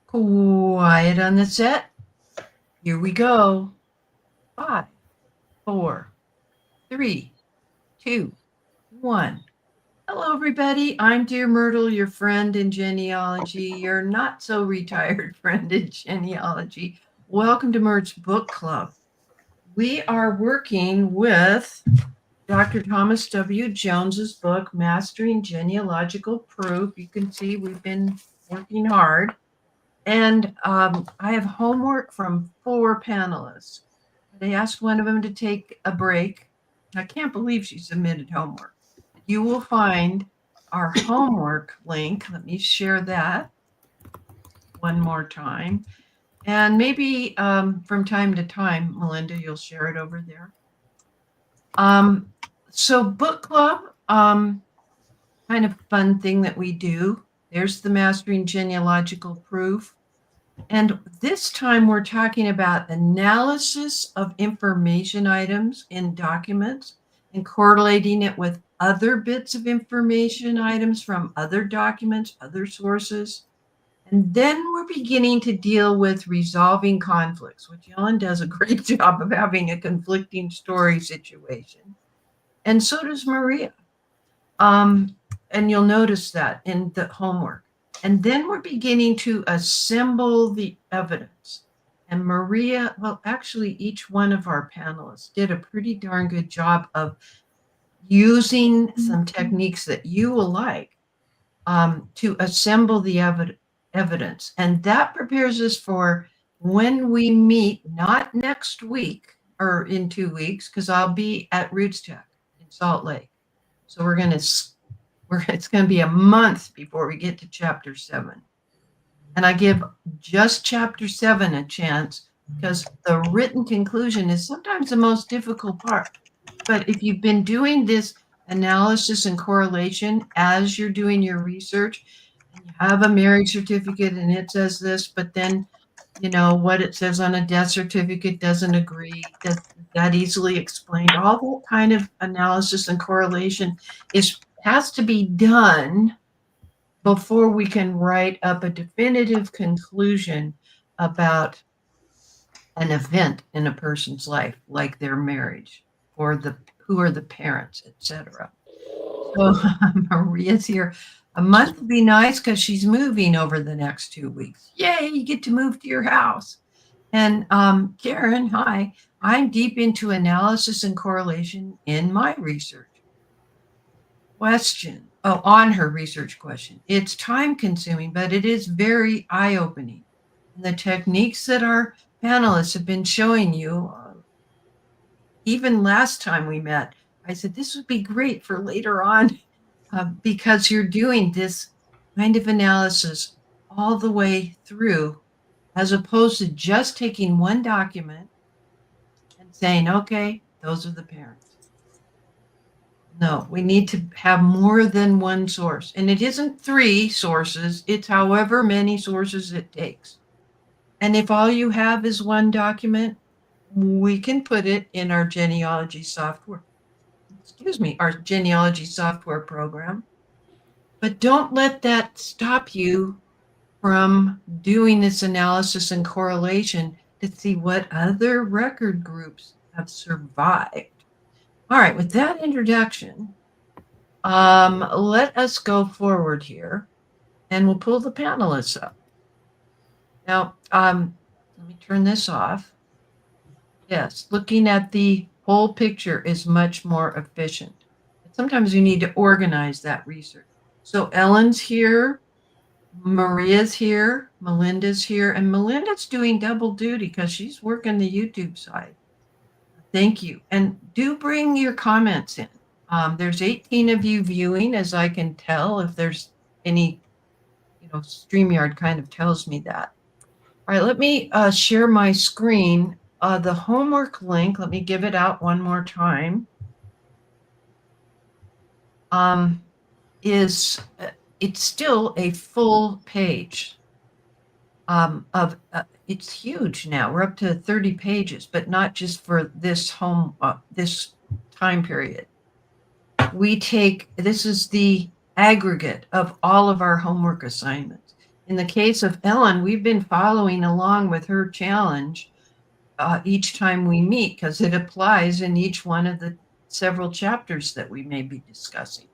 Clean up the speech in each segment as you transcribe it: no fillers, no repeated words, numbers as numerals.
Quiet on the set. Here we go. 5, 4, 3, 2, 1. Hello, everybody. I'm Dear Myrtle, your friend in genealogy, your not so retired friend in genealogy. Welcome to Myrt's Book Club. We are working with Dr. Thomas W. Jones's book, Mastering Genealogical Proof. You can see we've been working hard. And I have homework from 4 panelists. They asked one of them to take a break. I can't believe she submitted homework. You will find our homework link. Let me share that one more time. And maybe from time to time, Melinda, you'll share it over there. So book club, kind of fun thing that we do. There's the Mastering Genealogical Proof. And this time we're talking about analysis of information items in documents and correlating it with other bits of information items from other documents, other sources. And then we're beginning to deal with resolving conflicts, which Ellen does a great job of having a conflicting story situation. And so does Maria. And you'll notice that in the homework. And then we're beginning to assemble the evidence. And Maria, well, actually, each one of our panelists did a pretty darn good job of using some techniques that you will like to assemble the evidence. And that prepares us for when we meet, not next week or in 2 weeks, because I'll be at Roots Tech in Salt Lake. So it's going to be a month before we get to chapter 7. And I give just chapter 7 a chance because the written conclusion is sometimes the most difficult part. But if you've been doing this analysis and correlation as you're doing your research, and you have a marriage certificate and it says this, but then what it says on a death certificate doesn't agree, that easily explained. All that kind of analysis and correlation has to be done before we can write up a definitive conclusion about an event in a person's life, like their marriage or who are the parents, etc. So Maria's here. A month would be nice because she's moving over the next 2 weeks. Yay, you get to move to your house. And Karen, hi. I'm deep into analysis and correlation in my research. Question. Oh, on her research question. It's time consuming, but it is very eye-opening. And the techniques that our panelists have been showing you, even last time we met, I said this would be great for later on because you're doing this kind of analysis all the way through, as opposed to just taking one document and saying, okay, those are the parents. No, we need to have more than one source. And it isn't 3 sources, it's however many sources it takes. And if all you have is one document, we can put it in our genealogy software. Our genealogy software program. But don't let that stop you from doing this analysis and correlation to see what other record groups have survived. All right, with that introduction, let us go forward here and we'll pull the panelists up. Now, let me turn this off. Yes, looking at the whole picture is much more efficient. Sometimes you need to organize that research. So Ellen's here, Maria's here, Melinda's here, and Melinda's doing double duty because she's working the YouTube side. Thank you. And do bring your comments in. There's 18 of you viewing, as I can tell. If there's any, StreamYard kind of tells me that. All right, let me share my screen. The homework link, let me give it out one more time, it's still a full page it's huge now. We're up to 30 pages, but not just for this this time period. This is the aggregate of all of our homework assignments. In the case of Ellen, we've been following along with her challenge each time we meet because it applies in each one of the several chapters that we may be discussing.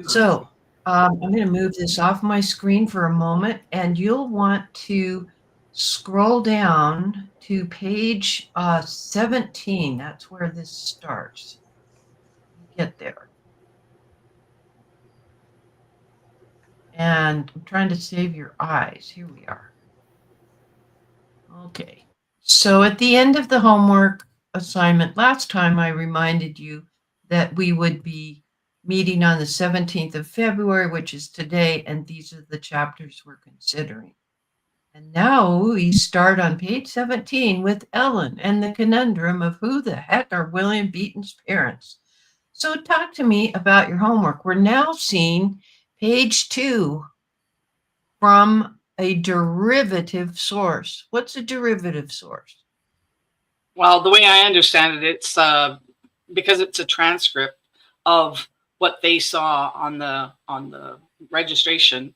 So I'm going to move this off my screen for a moment, and you'll want to scroll down to page 17. That's where this starts. Get there. And I'm trying to save your eyes. Here we are. Okay. So at the end of the homework assignment, last time I reminded you that we would be meeting on the 17th of February, which is today, and these are the chapters we're considering. And now we start on page 17 with Ellen and the conundrum of who the heck are William Beaton's parents. So talk to me about your homework. We're now seeing page 2 from a derivative source. What's a derivative source? Well, the way I understand it, it's because it's a transcript of what they saw on the registration.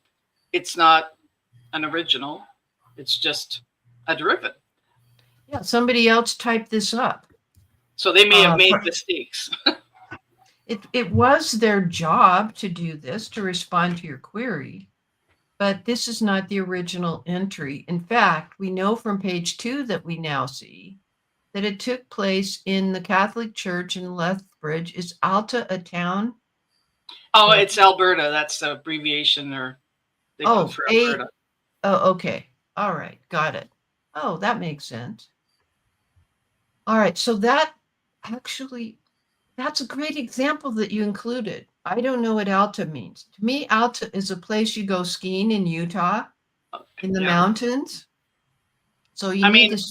It's not an original. It's just a derivative. Yeah, somebody else typed this up. So they may have made mistakes. It was their job to do this, to respond to your query, but this is not the original entry. In fact, we know from page 2 that we now see that it took place in the Catholic Church in Lethbridge. Is Alta a town? Oh, it's Alberta. That's the abbreviation, or they put for Alberta. Oh, okay. All right, got it. Oh, that makes sense. All right, so that actually, that's a great example that you included. I don't know what Alta means. To me, Alta is a place you go skiing in Utah, in the mountains. So you need to.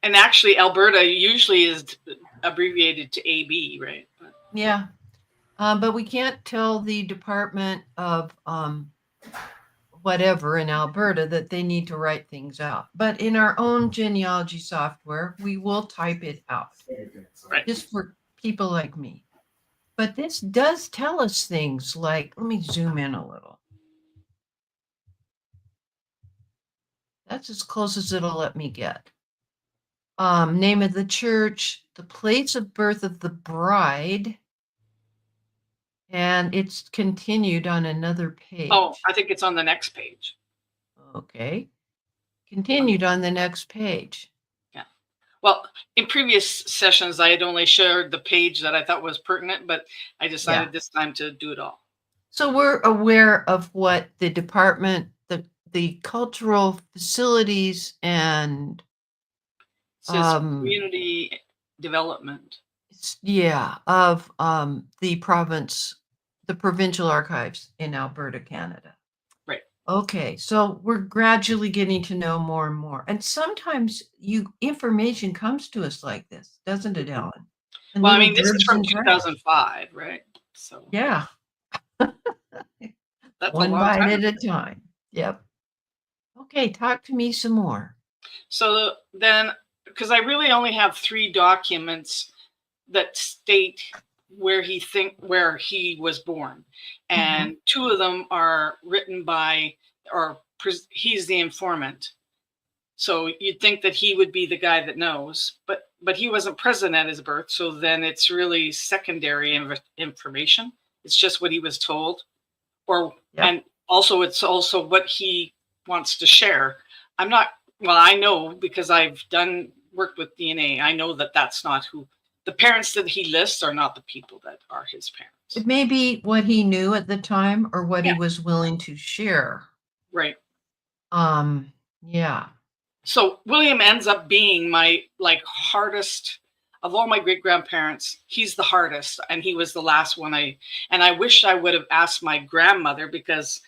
And actually, Alberta usually is abbreviated to AB, right? Yeah, but we can't tell the Department of whatever in Alberta that they need to write things out. But in our own genealogy software, we will type it out, just for people like me. But this does tell us things like, let me zoom in a little. That's as close as it'll let me get. Name of the church, the place of birth of the bride, and it's continued on another page. Oh, I think it's on the next page. Okay. Continued on the next page. Yeah. Well, in previous sessions, I had only shared the page that I thought was pertinent, but I decided this time to do it all. So we're aware of what the department, the cultural facilities and community development. Yeah, of the province, the provincial archives in Alberta, Canada. Right. Okay, so we're gradually getting to know more and more. And sometimes information comes to us like this, doesn't it, Ellen? And well, I mean, this is from 2005, right? So yeah. That's one bite at a time. Yep. Okay, talk to me some more. So then, because I really only have 3 documents that state where he was born, and 2 of them are written by, or he's the informant. So you'd think that he would be the guy that knows, but he wasn't present at his birth. So then it's really secondary information. It's just what he was told, and also it's also what he wants to share. I know, because I've worked with DNA. I know that that's not who the parents that he lists are, not the people that are his parents. It may be what he knew at the time or what he was willing to share. Right. Yeah. So William ends up being my hardest of all my great grandparents. He's the hardest, and he was the last one I wish I would have asked my grandmother, because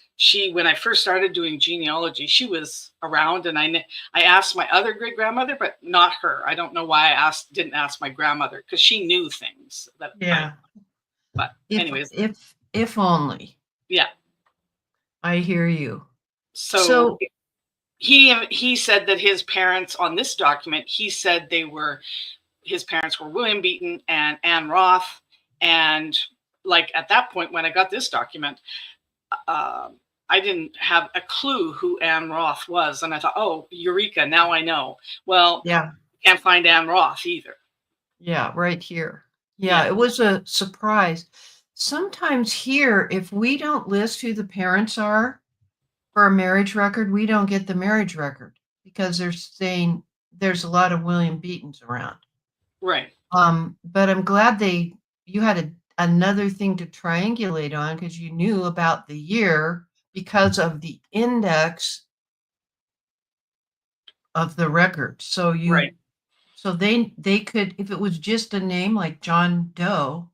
when I first started doing genealogy, she was around, and I asked my other great grandmother, but not her. I don't know why I didn't ask my grandmother, because she knew things that. Yeah. But anyways, if only. Yeah. I hear you. So he said that his parents on this document, he said his parents were William Beaton and Anne Roth. And at that point, when I got this document, I didn't have a clue who Anne Roth was, and I thought, oh, eureka! Now I know. Well, Yeah. can't find Anne Roth either. Yeah, right here. Yeah, Yeah. it was a surprise. Sometimes here, if we don't list who the parents are for a marriage record, we don't get the marriage record because they're saying there's a lot of William Beatons around. Right. But I'm glad you had another thing to triangulate on because you knew about the year because of the index of the record. So Right. they could, if it was just a name like John Doe,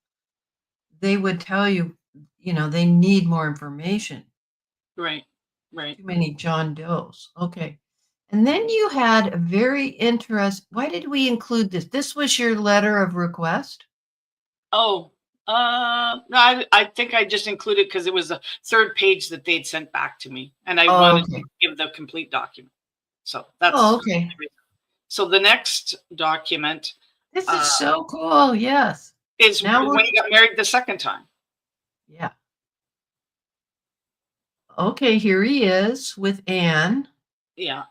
they would tell you, they need more information. Right. Right. Too many John Does. Okay. And then you had a very interesting, why did we include this? This was your letter of request? Oh, no, I think I just included because it was a third page that they'd sent back to me, and I Oh, wanted okay. to give the complete document. So that's Oh, okay. So the next document This is so cool. Yes. is Now when he got married the second time. yeah. Okay, here he is with Anne. Yeah.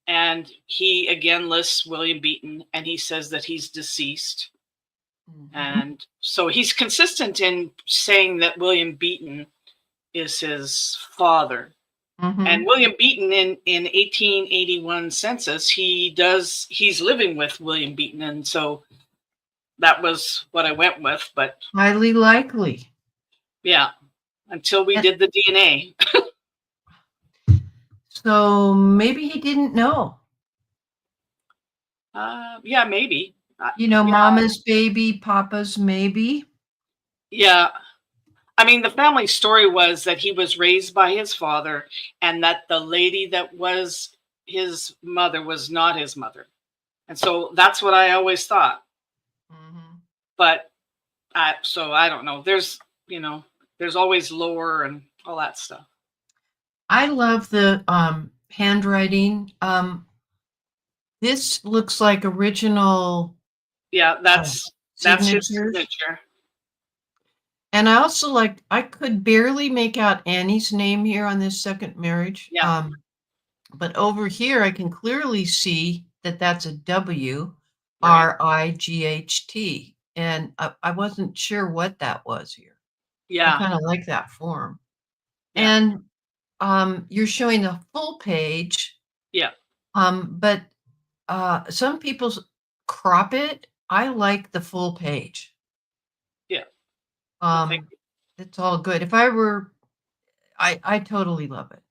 And he again lists William Beaton, and he says that he's deceased. Mhm. And so he's consistent in saying that William Beaton is his father. Mhm. And William Beaton in 1881 census, he's living with William Beaton. And so that was what I went with. But Highly likely. yeah, until we did the DNA. So maybe he didn't know. Yeah, maybe. Yeah. Mama's baby, Papa's maybe. Yeah. I mean, the family story was that he was raised by his father and that the lady that was his mother was not his mother. And so that's what I always thought. Mm-hmm. But so I don't know. There's always lore and all that stuff. I love the handwriting. This looks like original. Yeah, that's his signatures. signature. And I also I could barely make out Annie's name here on this second marriage. Yeah. But over here, I can clearly see that that's a W, Right. Right. And I wasn't sure what that was here. Yeah. I kind of like that form. Yeah. And you're showing the full page. Yeah. But some people crop it. I like the full page. Yeah. Well, It's all good. If I were, I totally love it.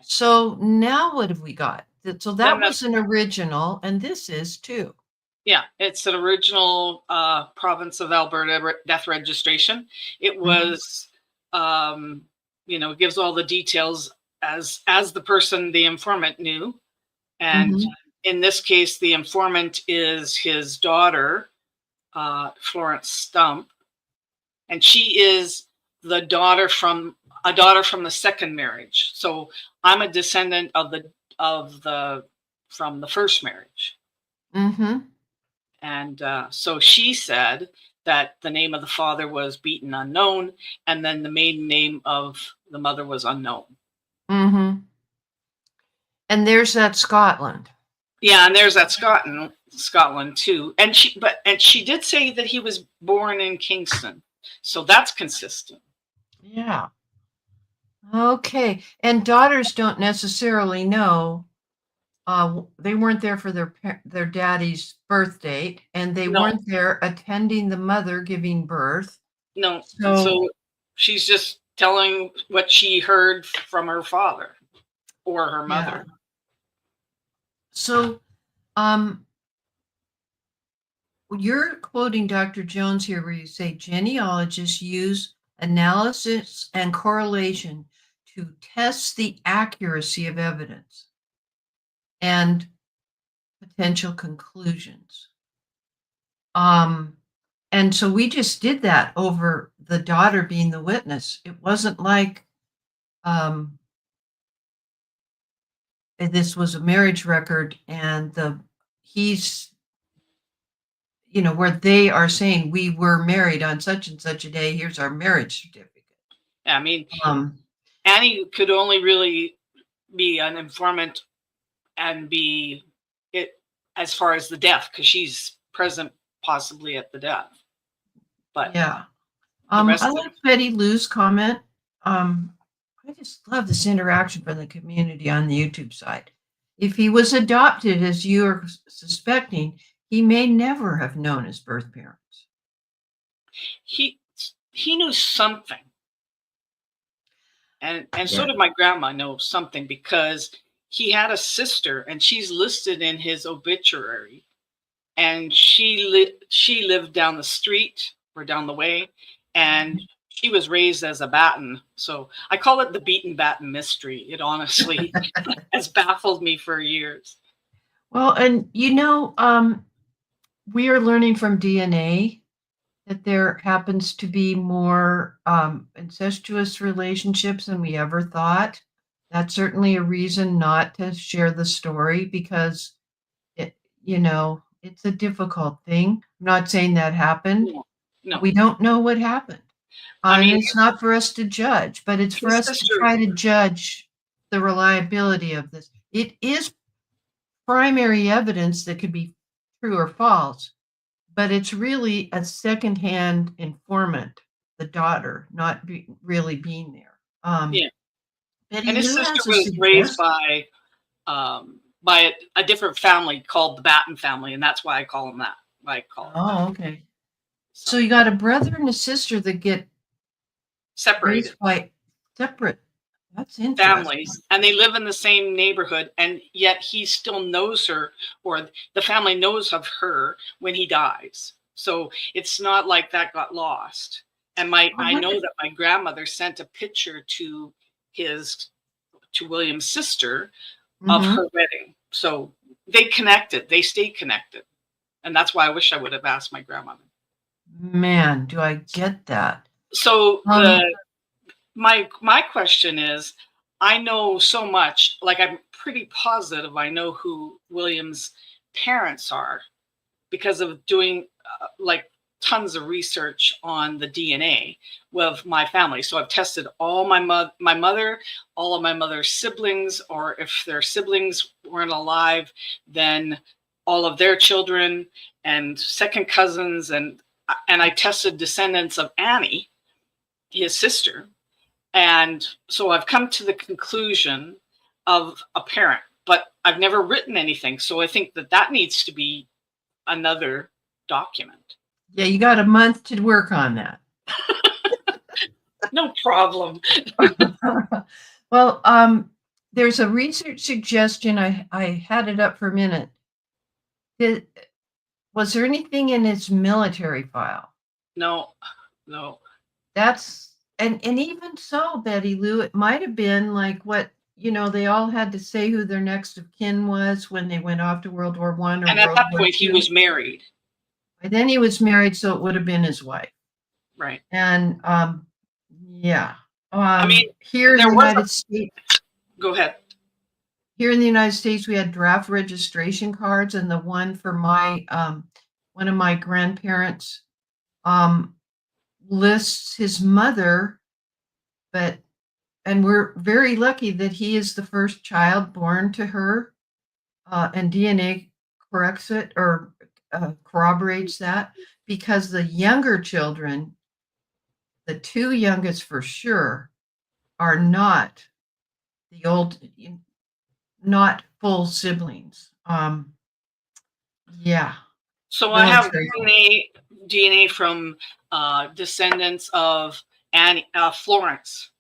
So now what have we got? So that was an original, and this is too. Yeah, it's an original province of Alberta death registration. It was, it gives all the details as the person, the informant, knew. And in this case, the informant is his daughter, Florence Stump, and she is the daughter from the second marriage. So I'm a descendant from the first marriage. Mm-hmm. And so she said that the name of the father was Beaton unknown, and then the maiden name of the mother was unknown. Mm-hmm. And there's that Scotland. Yeah, and there's that Scotland too. And she did say that he was born in Kingston, so that's consistent. Yeah. Okay. And daughters don't necessarily know. They weren't there for their daddy's birth date, and they weren't there attending the mother giving birth. No. So she's just telling what she heard from her father or her mother. Yeah. So, you're quoting Dr. Jones here, where you say genealogists use analysis and correlation to test the accuracy of evidence and potential conclusions. And so we just did that over the daughter being the witness. It wasn't like this was a marriage record and he's, where they are saying we were married on such and such a day, here's our marriage certificate. Yeah, I mean, Annie could only really be an informant and be it as far as the death, because she's present possibly at the death. But Yeah. the I rest of like Betty Lou's comment. I just love this interaction from the community on the YouTube side. If he was adopted, as you are suspecting, he may never have known his birth parents. he he knew something. And so Yeah. did my grandma know something, because he had a sister and she's listed in his obituary, and she lived down the street or down the way, and she was raised as a batten. So I call it the beaten batten mystery. It honestly has baffled me for years. Well, and we are learning from DNA that there happens to be more incestuous relationships than we ever thought. That's certainly a reason not to share the story, because it, it's a difficult thing. I'm not saying that happened. No, no. We don't know what happened. I And mean, it's not for us to judge, but it's for his us to sister. try to judge the reliability of this. It is primary evidence that could be true or false, but it's really a secondhand informant, the daughter, not really being there. Yeah, Betty and his Lou sister has a was raised suggestion. by a different family called the Batten family, and that's why I call them that. I call it that. Oh, okay. So So you got a brother and a sister that get separated raised by separate. That's interesting. families, and they live in the same neighborhood, and yet he still knows her, or the family knows of her when he dies. So it's not like that got lost. And I I know wonder. that my grandmother sent a picture his to William's sister of Hmm. her wedding. So they connected, they stayed connected. And that's why I wish I would have asked my grandmother. Man, do I get that? So Um, my question is, I know so much, like I'm pretty positive I know who William's parents are because of doing like tons of research on the DNA of my family. So I've tested all my mother, all of my mother's siblings, or if their siblings weren't alive, then all of their children and second cousins, and I tested descendants of Annie, his sister. And so I've come to the conclusion of a parent, but I've never written anything. So I think that needs to be another document. yeah, you got a month to work on that. No problem. Well, there's a research suggestion. I had it up for a minute. Was there anything in his military file? No, no. And even so, Betty Lou, it might have been like what, they all had to say who their next of kin was when they went off to World War I or And at World that War point, he II. was married. And then he was married, so it would have been his wife. Right. And yeah. I mean, Here in there the was United States, go ahead. here in the United States, we had draft registration cards, and the one for my one of my grandparents lists his mother, and we're very lucky that he is the first child born to her, and DNA corrects it or corroborates that, because the younger children, the two youngest for sure, are not the old, not full siblings. Yeah, So I have military. DNA from descendants of Annie, Florence,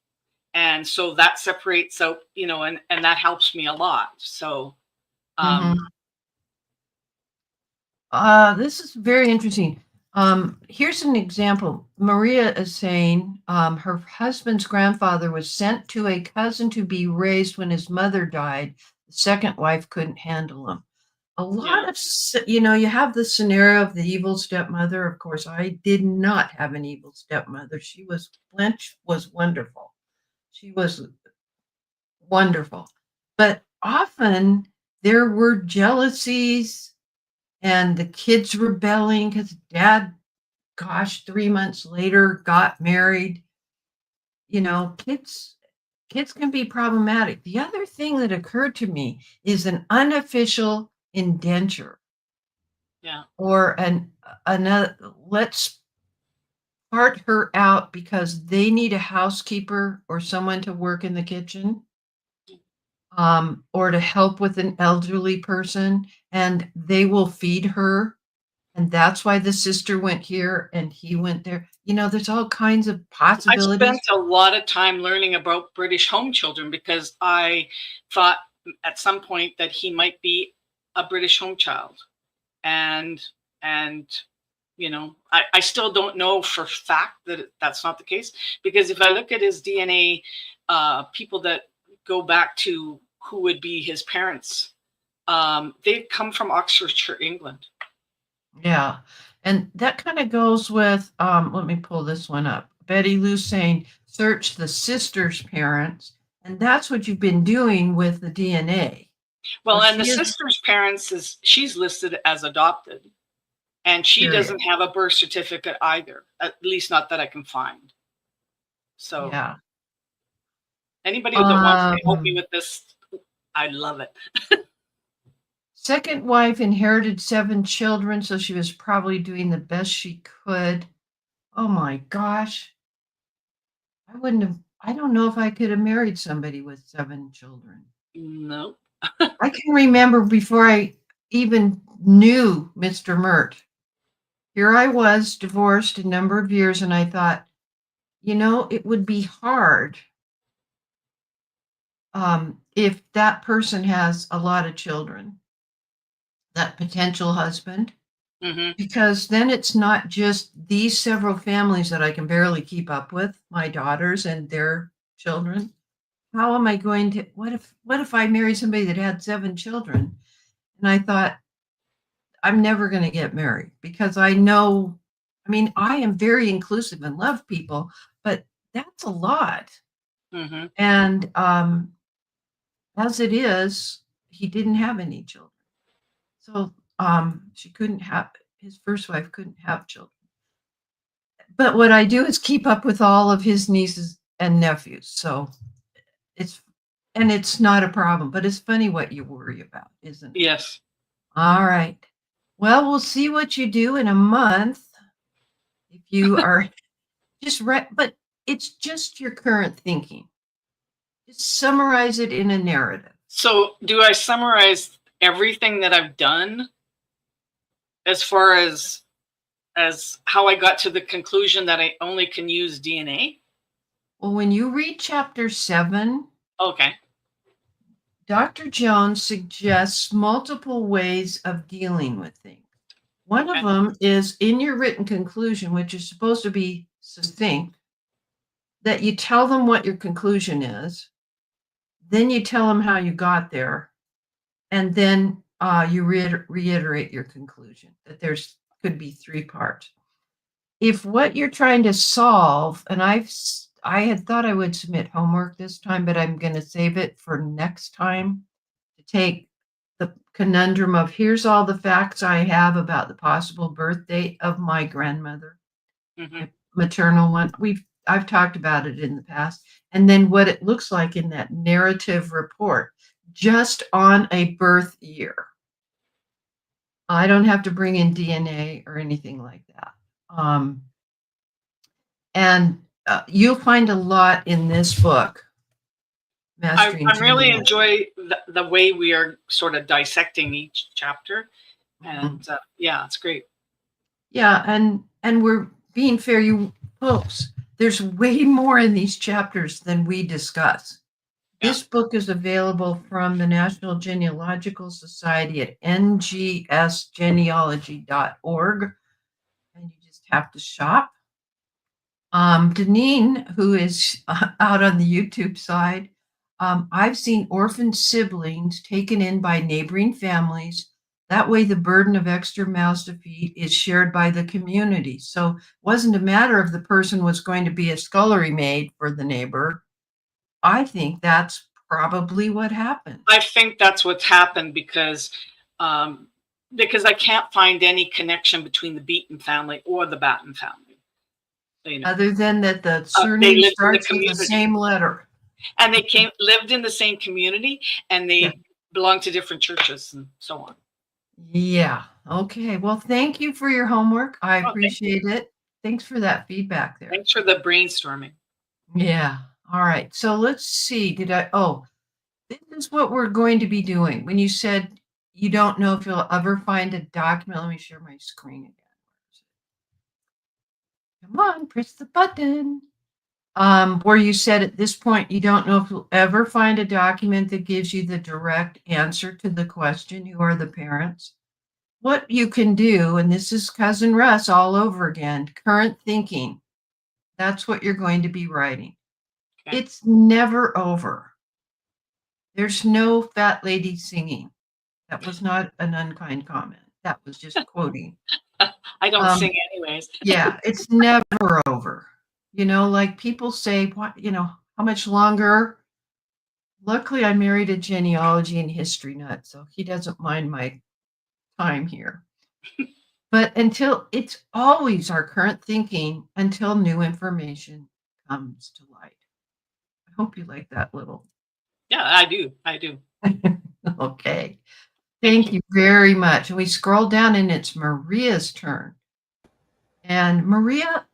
and so that separates out, and that helps me a lot. So Mhm. This is very interesting. Here's an example. Maria is saying her husband's grandfather was sent to a cousin to be raised when his mother died. The second wife couldn't handle him. A lot yeah. of, you have the scenario of the evil stepmother. Of course, I did not have an evil stepmother. Blanche was wonderful. She was wonderful. But often there were jealousies and the kids rebelling because dad, gosh, 3 months later got married. Kids, kids can be problematic. The other thing that occurred to me is an unofficial indenture. Yeah. Or another, let's part her out because they need a housekeeper or someone to work in the kitchen, or to help with an elderly person, and they will feed her. And that's why the sister went here and he went there. There's all kinds of I spent possibilities. a lot of time learning about British home children because I thought at some point that he might be a British home child. And I still don't know for fact that that's not the case, because if I look at his DNA, people that go back to who would be his parents, they come from Oxfordshire, England. Yeah. And that kind of goes with, let me pull this one up. Betty Lou saying, search the sister's parents. And that's what you've been doing with the DNA. Well, So and the sister's parents she's listed as adopted, and she Period. doesn't have a birth certificate either, at least not that I can find. So Yeah. anybody that wants to help me with this, I love it. Second wife inherited 7 children, so she was probably doing the best she could. Oh my gosh. I don't know if I could have married somebody with 7 children. Nope. I can remember before I even knew Mr. Myrt. Here I was, divorced a number of years, and I thought, it would be hard if that person has a lot of children, that potential husband, because then it's not just these several families that I can barely keep up with, my daughters and their children. How am I going to, what if I married somebody that had 7 children? And I thought, I'm never going to get married because I know, I am very inclusive and love people, but that's a lot. And as it is, he didn't have any children. So his first wife couldn't have children. But what I do is keep up with all of his nieces and nephews. So it's not a problem, but it's funny what you worry about, isn't it? Yes. All right. Well, we'll see what you do in a month. If you are just right, but it's just your current thinking. Just summarize it in a narrative. So do I summarize everything that I've done as far as how I got to the conclusion that I only can use DNA? Well, when you read chapter 7, okay, Dr. Jones suggests multiple ways of dealing with things. One of them is in your written conclusion, which is supposed to be succinct, that you tell them what your conclusion is, then you tell them how you got there, and then you reiterate your conclusion, that could be 3 parts. If what you're trying to solve, and I had thought I would submit homework this time, but I'm going to save it for next time, to take the conundrum of here's all the facts I have about the possible birth date of my grandmother, my maternal one. I've talked about it in the past, and then what it looks like in that narrative report, just on a birth year. I don't have to bring in DNA or anything like that. And you'll find a lot in this book. I really enjoy the way we are sort of dissecting each chapter, and yeah, it's great. Yeah, and we're being fair, you folks. There's way more in these chapters than we discuss. Yeah. This book is available from the National Genealogical Society at ngsgenealogy.org, and you just have to shop. Deneen, who is out on the YouTube side, I've seen orphan siblings taken in by neighboring families. That way the burden of extra mouths to feed is shared by the community. So it wasn't a matter of the person was going to be a scullery maid for the neighbor. I think that's probably what happened. I think that's what's happened because I can't find any connection between the Beaton family or the Batten family. Other than that the surname starts with the same letter. And they lived in the same community, and they belonged to different churches and so on. Yeah. Okay. Well, thank you for your homework. I appreciate it. Thanks for that feedback there. Thanks for the brainstorming. Yeah. All right. So let's see. This is what we're going to be doing. When you said you don't know if you'll ever find a document, let me share my screen again. Come on, press the button. Where you said at this point, you don't know if you'll ever find a document that gives you the direct answer to the question, who are the parents? What you can do, and this is Cousin Russ all over again, current thinking. That's what you're going to be writing. Okay. It's never over. There's no fat lady singing. That was not an unkind comment. That was just quoting. I don't sing anyways. Yeah, it's never over. You know, like people say, what, you know, how much longer? Luckily, I married a genealogy and history nut, so he doesn't mind my time here. But until it's always our current thinking until new information comes to light. I hope you like that little. Yeah, I do. I do. Okay. Thank you very much. And we scroll down and it's Maria's turn. And Maria,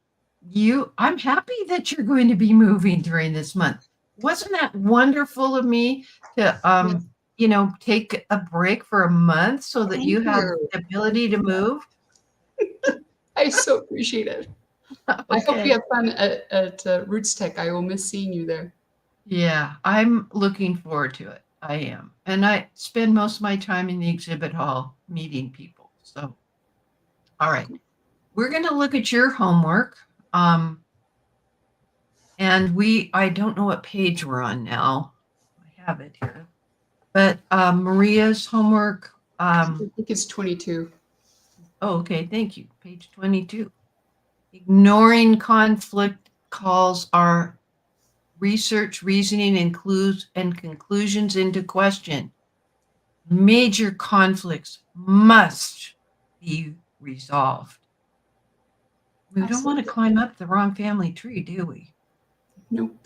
I'm happy that you're going to be moving during this month. Wasn't that wonderful of me to, you know, take a break for a month so that you have the ability to move? I so appreciate it. Okay. I hope you have fun at Roots Tech. I will miss seeing you there. Yeah, I'm looking forward to it. I am. And I spend most of my time in the exhibit hall meeting people. So, all right. We're going to look at your homework. And I don't know what page we're on now. I have it here. But Maria's homework. I think it's 22. Oh, okay. Thank you. Page 22. Ignoring conflict calls our research, reasoning, and conclusions into question. Major conflicts must be resolved. We don't want to climb up the wrong family tree, do we? Nope.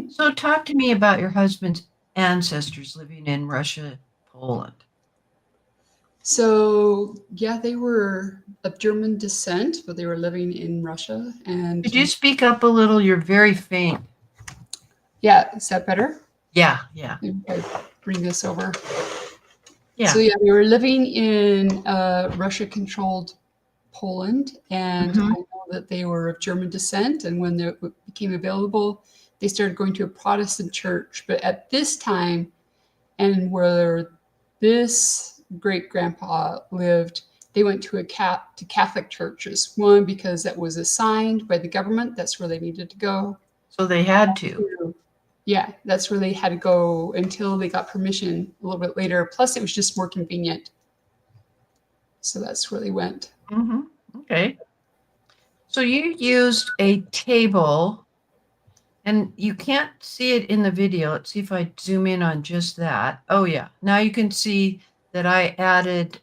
So talk to me about your husband's ancestors living in Russia, Poland. So, yeah, they were of German descent, but they were living in Russia. And could you speak up a little? You're very faint. Yeah, is that better? Yeah. I bring this over. Yeah. So, yeah, they were living in Russia-controlled Poland, and I know that they were of German descent. And when they became available, they started going to a Protestant church. But at this time, and where this great-grandpa lived, they went to Catholic churches. One, because that was assigned by the government. That's where they needed to go. So they had to. Yeah, that's where they had to go until they got permission a little bit later. Plus, it was just more convenient. So that's where they went. Okay. So you used a table, and you can't see it in the video. Let's see if I zoom in on just that. Oh, yeah. Now you can see that I added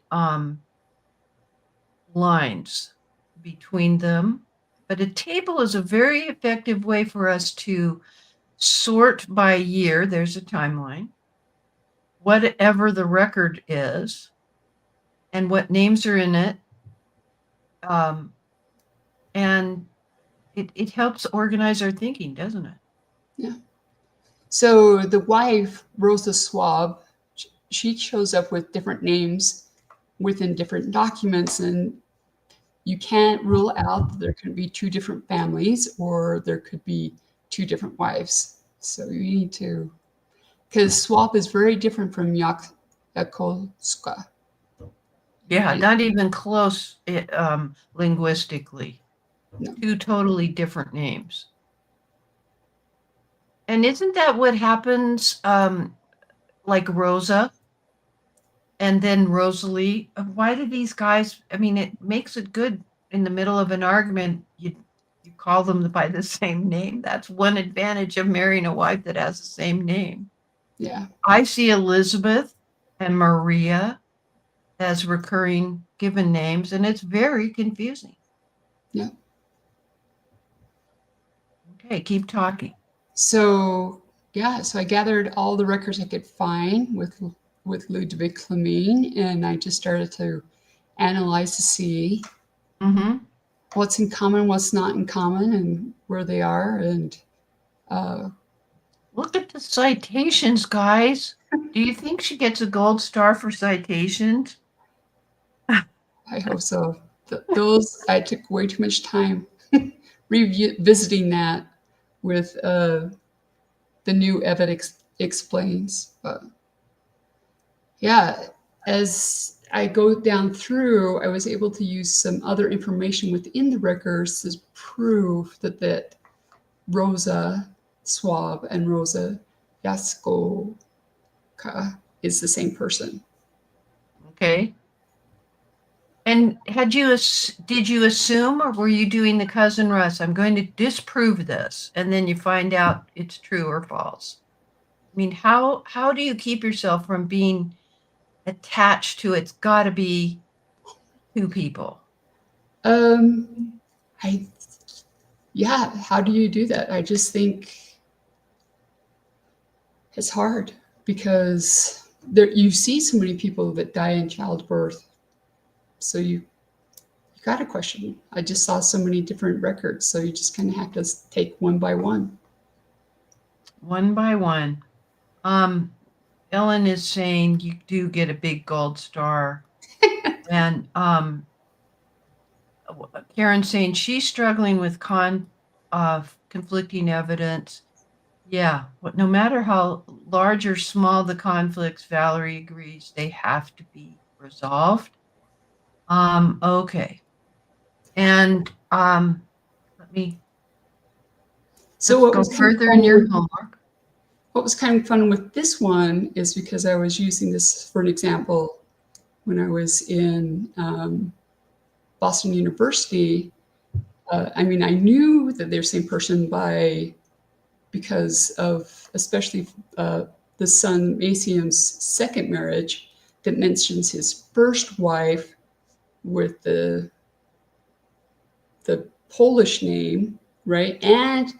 lines between them. But a table is a very effective way for us to sort by year. There's a timeline. Whatever the record is, and what names are in it. And it helps organize our thinking, doesn't it? Yeah. So the wife, Rosa Schwab, she shows up with different names within different documents, and you can't rule out that there could be two different families or there could be two different wives. So you need to, because Schwab is very different from Yakolska. Yeah, not even close linguistically. No. Two totally different names. And isn't that what happens like Rosa and then Rosalie? Why do these guys, I mean, it makes it good in the middle of an argument, you call them by the same name. That's one advantage of marrying a wife that has the same name. Yeah. I see Elizabeth and Maria as recurring given names, and it's very confusing. Yeah. Okay, keep talking. So yeah, so I gathered all the records I could find with Ludwig Clemene, and I just started to analyze to see Mm-hmm. what's in common, what's not in common, and where they are. And Look at the citations, guys. Do you think she gets a gold star for citations? I hope so. Those, I took way too much time revisiting that with the new evidence explains. But yeah, as I go down through, I was able to use some other information within the records to prove that Rosa Swab and Rosa Jaskoka is the same person. Okay. And did you assume, or were you doing the cousin Russ? I'm going to disprove this, and then you find out it's true or false. I mean, how do you keep yourself from being attached to it's got to be two people? I Yeah, how do you do that? I just think it's hard because you see so many people that die in childbirth. So you got to question. I just saw so many different records, so you just kind of have to take one by one. One by one. Ellen is saying you do get a big gold star. And Karen's saying she's struggling with conflicting evidence. Yeah, no matter how large or small the conflicts, Valerie agrees they have to be resolved. Okay. And let me So let's what go was kind of further in fun your with, homework. what was kind of fun with this one is because I was using this for an example when I was in Boston University. I mean, I knew that they're the same person because of especially the son Macium's second marriage that mentions his first wife with the Polish name, right? And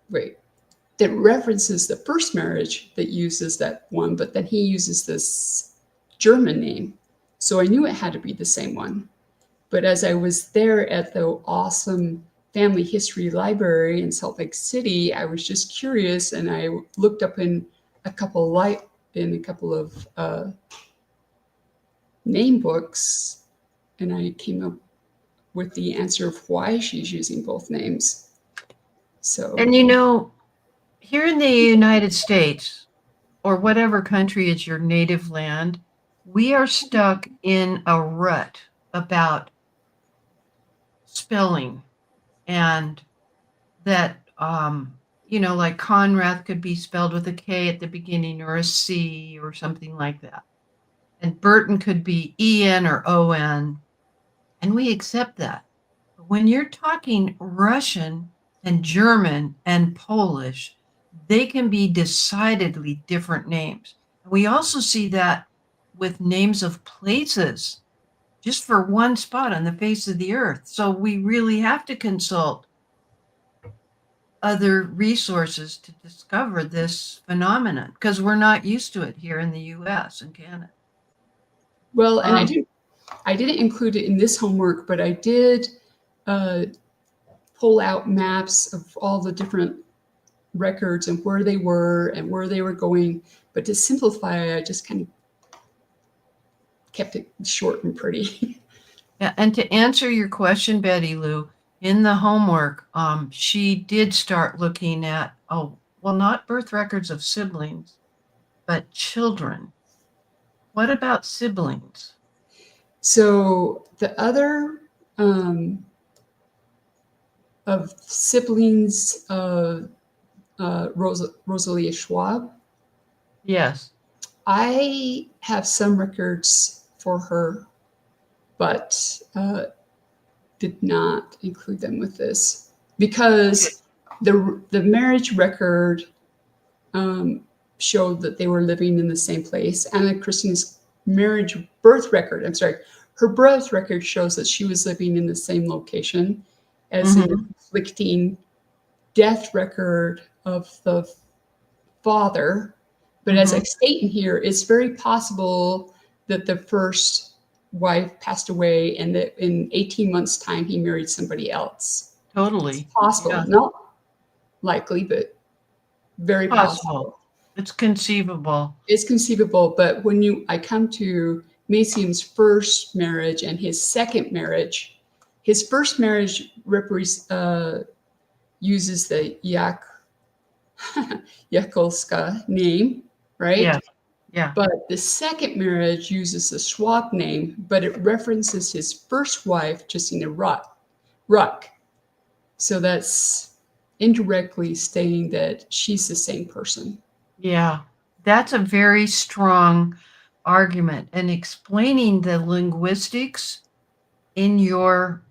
wait, that references the first marriage that uses that one, but then he uses this German name. So I knew it had to be the same one. But as I was there at the awesome family history library in Salt Lake City, I was just curious, and I looked up in a couple of name books, and I came up with the answer of why she's using both names. So, And here in the United States, or whatever country is your native land, we are stuck in a rut about spelling, and that like Conrath could be spelled with a K at the beginning or a C or something like that. And Burton could be EN or ON, and we accept that. But when you're talking Russian and German and Polish, they can be decidedly different names. We also see that with names of places just for one spot on the face of the earth. So we really have to consult other resources to discover this phenomenon because we're not used to it here in the US and Canada. well, and I didn't include it in this homework, but I did pull out maps of all the different records and where they were going. But to simplify, I just kind of kept it short and pretty. Yeah, and to answer your question, Betty Lou, in the homework, she did start looking at, not birth records of siblings, but children. What about siblings? So the other of siblings of Rosalia Schwab, Yes. I have some records for her, but did not include them with this because the marriage record showed that they were living in the same place. Anna Christina's birth record shows that she was living in the same location as in the conflicting death record of the father. But as I state in here, it's very possible that the first wife passed away and that in 18 months' time he married somebody else. Totally. It's possible. Yeah. Not likely, but very possible. Possible. It's conceivable. It's conceivable, but when I come to Mascium's first marriage and his second marriage, his first marriage uses the Yakolska name, right? Yeah. Yeah. But the second marriage uses the swap name, but it references his first wife, Justina Ruck. So that's indirectly stating that she's the same person. Yeah. That's a very strong argument. And explaining the linguistics in your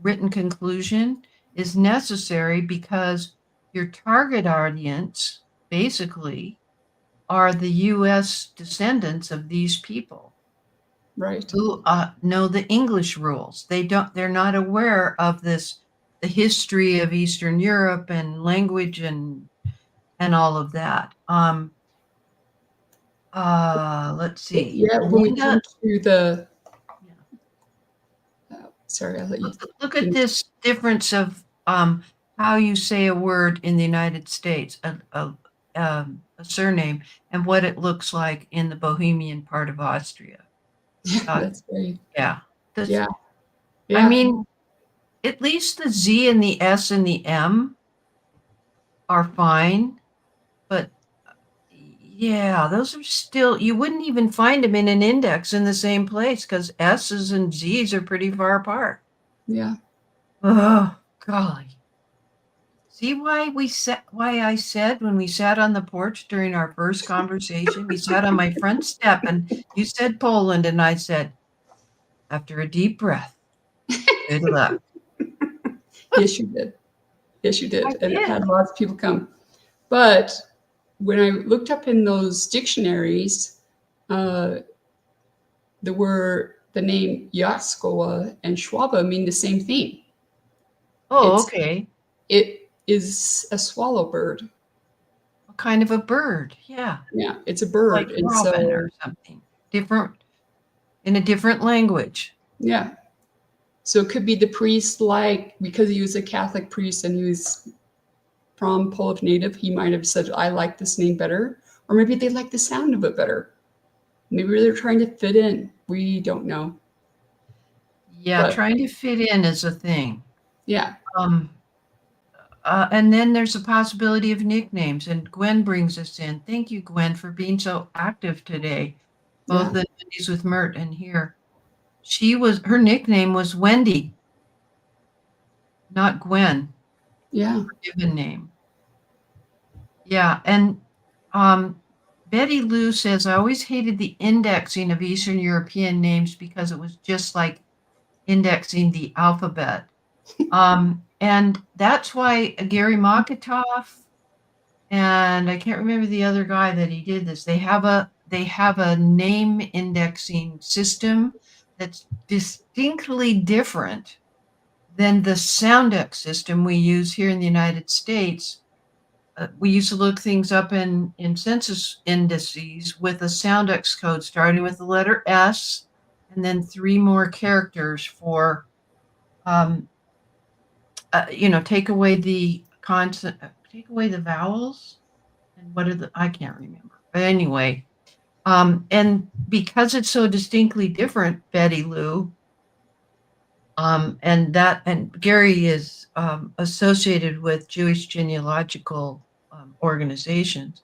written conclusion is necessary because your target audience basically are the U.S. descendants of these people, right? Who know the English rules. They're not aware of the history of Eastern Europe and language and all of that. Let's see. Yeah, when we come to the, sorry, I'll let you. Look at this difference of how you say a word in the United States, a surname, and what it looks like in the Bohemian part of Austria. That's great. Yeah. Yeah. I mean, at least the Z and the S and the M are fine, but yeah, those are still, you wouldn't even find them in an index in the same place because S's and Z's are pretty far apart. Yeah. Oh, golly. See why I said when we sat on the porch during our first conversation, we sat on my front step and you said Poland and I said, after a deep breath, good luck. Yes, you did. Yes, you did. I And it did. had lots of people come. But when I looked up in those dictionaries, the name Yaskowa and Schwaba mean the same thing. Oh, okay. It is a swallow bird. What kind of a bird? Yeah. Yeah, it's a bird. Like And robin or something. Different, in a different language. Yeah. So it could be the priest, because he was a Catholic priest and he was from Polish native, he might have said, I like this name better. Or maybe they like the sound of it better. Maybe they're trying to fit in. We don't know. Yeah, trying to fit in is a thing. Yeah. And then there's a possibility of nicknames. And Gwen brings us in. Thank you, Gwen, for being so active today, both in Wendy's with Myrt and here. Her nickname was Wendy, not Gwen. Yeah. Her given name. Yeah. And Betty Lou says, I always hated the indexing of Eastern European names because it was just like indexing the alphabet. And that's why Gary Mokotov and I can't remember the other guy that he did this. They have a name indexing system that's distinctly different than the Soundex system we use here in the United States. We used to look things up in census indices with a Soundex code starting with the letter S and then 3 more characters for take away the consonant, take away the vowels, and I can't remember. But anyway, and because it's so distinctly different, Betty Lou, and Gary is associated with Jewish genealogical organizations.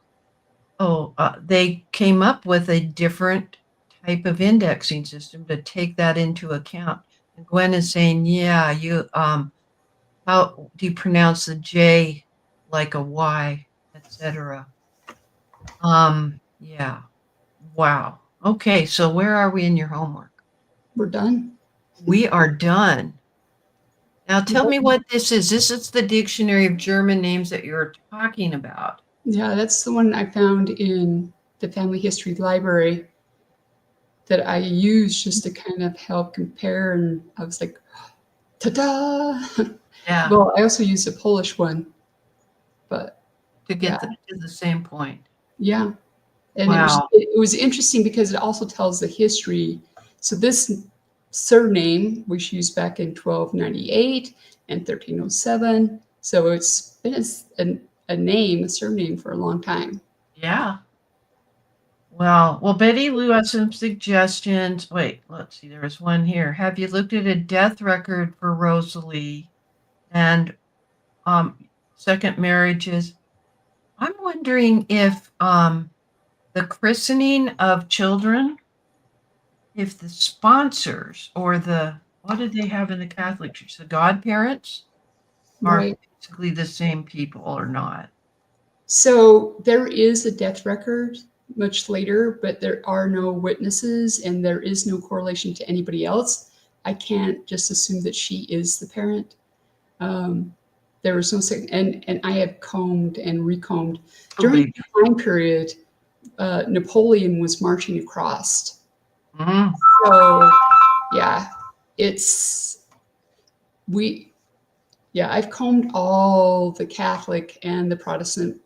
They came up with a different type of indexing system to take that into account. And Gwen is saying, yeah, how do you pronounce the J like a Y, etc.? Yeah. Wow. Okay, so where are we in your homework? We're done. We are done. Now tell me what this is. This is the dictionary of German names that you're talking about. Yeah, that's the one I found in the family history library that I used just to kind of help compare. And I was like, ta-da! Yeah. Well, I also used a Polish one, but to get Yeah. to the same point. Yeah. And Wow. it was interesting because it also tells the history. So this surname was used back in 1298 and 1307. So it's been a name, a surname for a long time. Yeah. Well, Betty Lou has some suggestions. Wait, let's see. There was one here. Have you looked at a death record for Rosalie and second marriages? I'm wondering if the christening of children, if the sponsors or what did they have in the Catholic Church? The godparents are Right. basically the same people or not. So there is a death record much later, but there are no witnesses and there is no correlation to anybody else. I can't just assume that she is the parent. There was no and I have combed and recombed during Believe the time period. Napoleon was marching across. Mm. So yeah, it's I've combed all the Catholic and the Protestant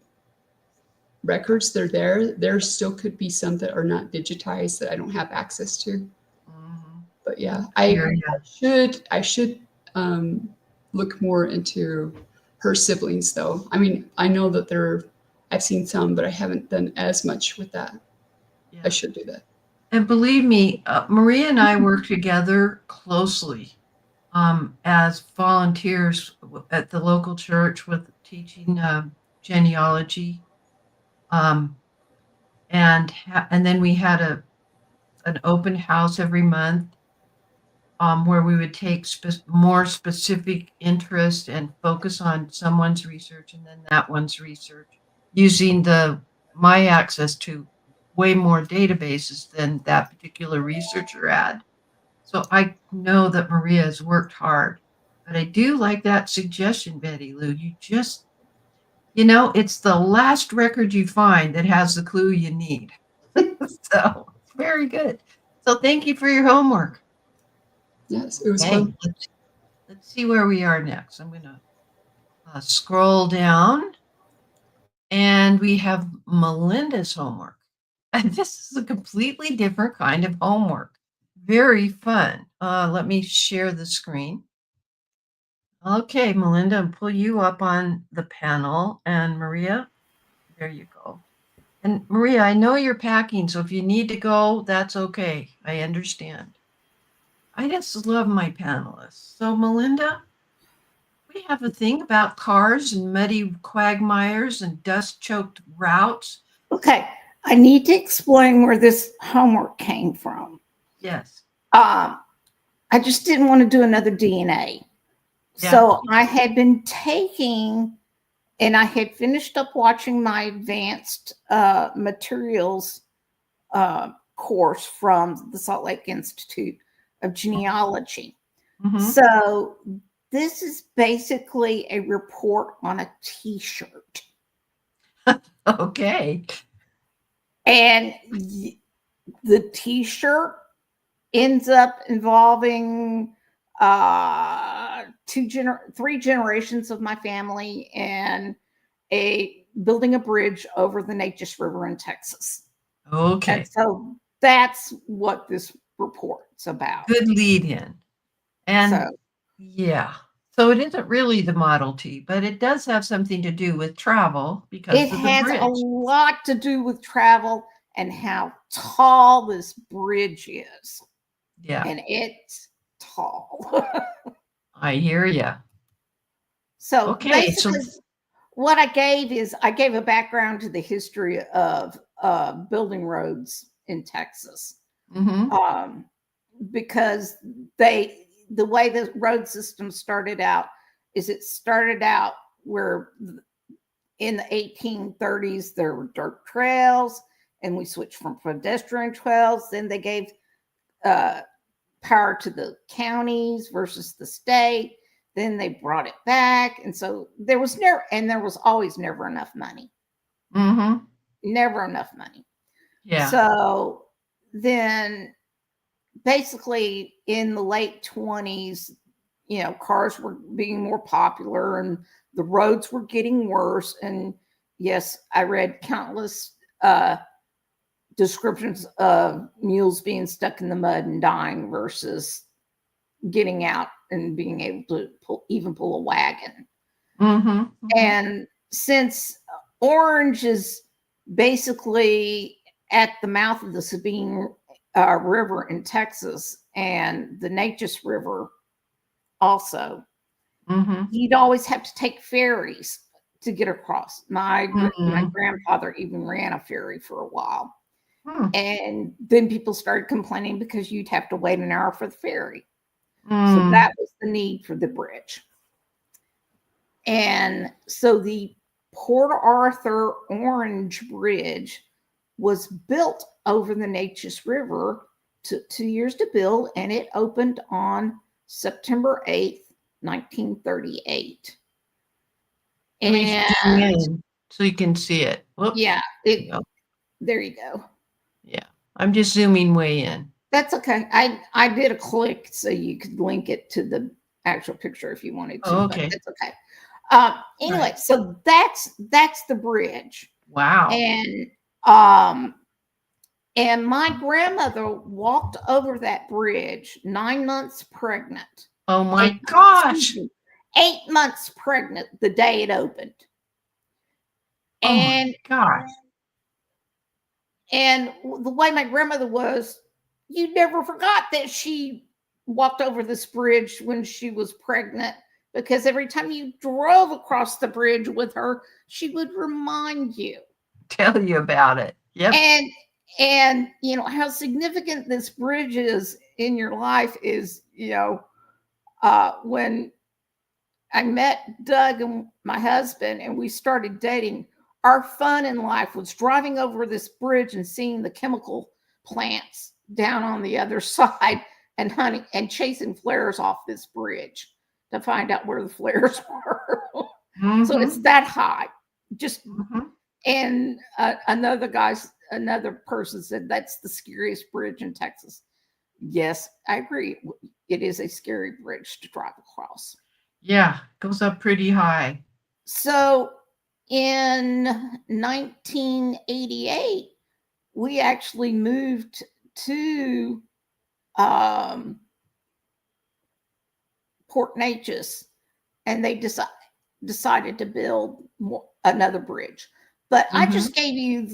records. They're there. There still could be some that are not digitized that I don't have access to. But yeah, I should look more into her siblings though. I mean, I know that I've seen some, but I haven't done as much with that. Yeah. I should do that. And believe me, Maria and I work together closely as volunteers at the local church with teaching genealogy. And then we had an open house every month where we would take more specific interest and focus on someone's research and then that one's research using my access to way more databases than that particular researcher had. So I know that Maria has worked hard, but I do like that suggestion, Betty Lou. It's the last record you find that has the clue you need. So very good. So thank you for your homework. Yes, it was Okay, fun. let's see where we are next. I'm going to scroll down and we have Melinda's homework. And this is a completely different kind of homework. Very fun. Let me share the screen. Okay, Melinda, I'll pull you up on the panel. And Maria, there you go. And Maria, I know you're packing, so if you need to go, that's okay. I understand. I just love my panelists. So, Melinda, we have a thing about cars and muddy quagmires and dust-choked routes. Okay, I need to explain where this homework came from. Yes. I just didn't want to do another DNA. Yeah. So I had been taking, and I had finished up watching my advanced materials course from the Salt Lake Institute of Genealogy. Mhm. So this is basically a report on a t-shirt. Okay. And the t-shirt ends up involving three generations of my family and building a bridge over the Neches River in Texas. Okay. And so that's what this report's about. Good lead in. And yeah. So it isn't really the Model T, but it does have something to do with travel because It of the has bridge. a lot to do with travel and how tall this bridge is. Yeah. And it's tall. I hear you. So Okay, basically, what I gave a background to the history of building roads in Texas. Mm-hmm. Because the way the road system started out is it started out where in the 1830s there were dirt trails and we switched from pedestrian trails. Then they gave power to the counties versus the state. Then they brought it back. And so there was always never enough money. Mm-hmm. Never enough money. Yeah. So then basically in the late 20s, cars were being more popular and the roads were getting worse. And yes, I read countless descriptions of mules being stuck in the mud and dying versus getting out and being able to pull a wagon. And since Orange is basically at the mouth of the Sabine River in Texas and the Neches River also, you'd always have to take ferries to get across. My grandfather even ran a ferry for a while. And then people started complaining because you'd have to wait an hour for the ferry. So that was the need for the bridge. And so the Port Arthur Orange Bridge was built over the Neches River, took 2 years to build, and it opened on September 8th, 1938. And so you can see it. Whoops. Yeah, there you go. Yeah, I'm just zooming way in. That's okay. I did a click so you could link it to the actual picture if you wanted to. Oh, okay. But that's okay. Anyway, right. So that's the bridge. Wow. And my grandmother walked over that bridge 9 months pregnant. Oh my gosh. 8 months pregnant the day it opened. And oh my gosh. And the way my grandmother was, you never forgot that she walked over this bridge when she was pregnant, because every time you drove across the bridge with her, she would remind you. Tell you about it. Yep. And you know, how significant this bridge is in your life is, you know, when I met Doug and my husband and we started dating, our fun in life was driving over this bridge and seeing the chemical plants down on the other side and hunting and chasing flares off this bridge to find out where the flares were. So it's that high. Just and another person said that's the scariest bridge in Texas. Yes, I agree. It is a scary bridge to drive across. Yeah, goes up pretty high. So in 1988, we actually moved to Port Neches, and they decided to build another bridge. But I just gave you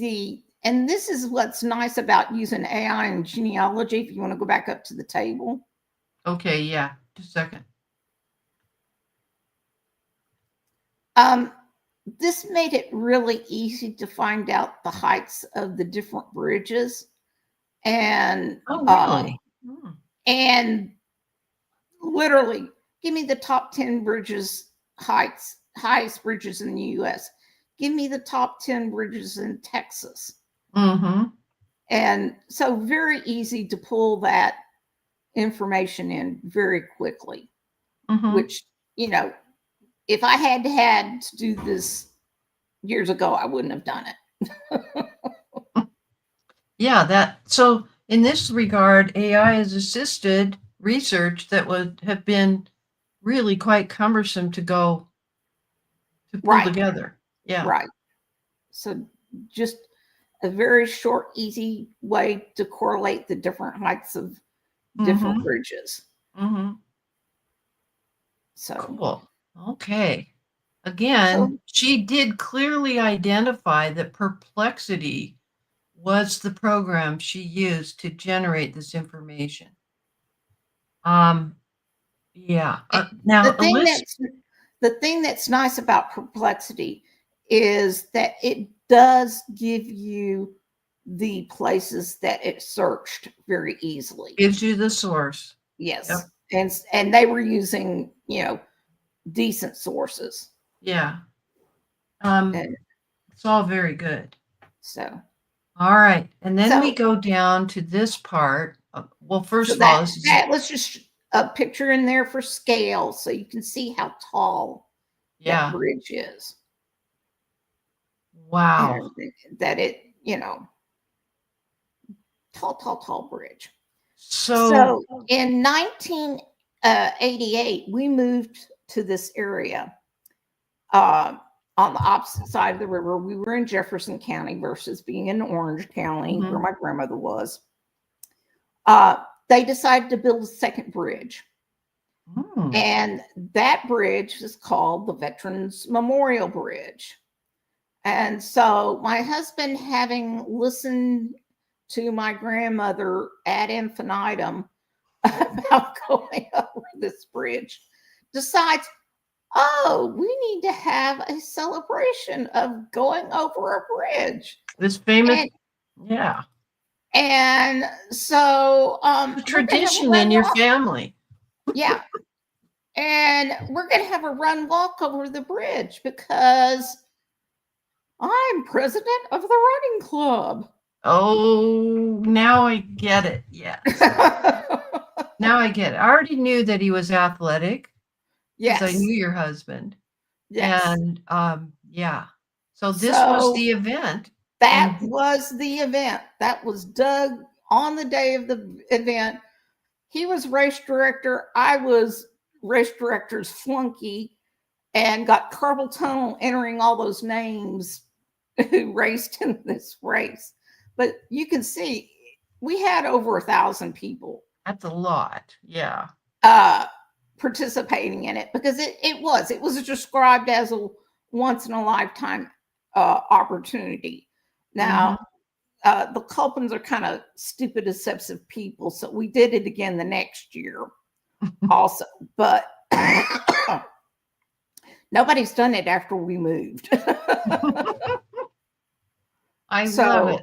and this is what's nice about using AI and genealogy. If you want to go back up to the table. Okay, yeah, just a second. This made it really easy to find out the heights of the different bridges. And and literally give me the top 10 bridges, highest bridges in the US. Give me the top 10 bridges in Texas. And so very easy to pull that information in very quickly, which, you know, if I had to do this years ago, I wouldn't have done it. Yeah, so in this regard, AI has assisted research that would have been really quite cumbersome to pull together. Yeah. Right. So just a very short, easy way to correlate the different heights of different bridges. So cool. Okay. Again, she did clearly identify that Perplexity was the program she used to generate this information. Yeah. Now, the thing that's nice about Perplexity is that it does give you the places that it searched very easily. Gives you the source. Yes. Yep. And they were using, you know, decent sources. Yeah. It's all very good. So. All right. And then we go down to this part. Well, first of all, let's just a picture in there for scale so you can see how tall that bridge is. Wow. That it, you know, tall bridge. So in 1988, we moved to this area on on the opposite side of the river. We were in Jefferson County versus being in Orange County, where my grandmother was. They decided to build a second bridge. And that bridge is called the Veterans Memorial Bridge. And so my husband, having listened to my grandmother ad infinitum about going over this bridge, decides, oh, we need to have a celebration of going over a bridge. This famous, yeah. And so The tradition in your family. Yeah. And we're going to have a run walk over the bridge because I'm president of the running club. Oh, now I get it. Yes. Now I get it. I already knew that he was athletic. Yes. I knew your husband. Yes. And yeah. So this was the event. That was the event. That was Doug on the day of the event. He was race director. I was race director's flunky and got carpal tunnel entering all those names who raced in this race. But you can see we had over 1,000 people. That's a lot. Yeah. Participating in it because it was described as a once in a lifetime opportunity. Now, the Culpins are kind of stupid, obsessive people, so we did it again the next year also. But nobody's done it after we moved. I love it.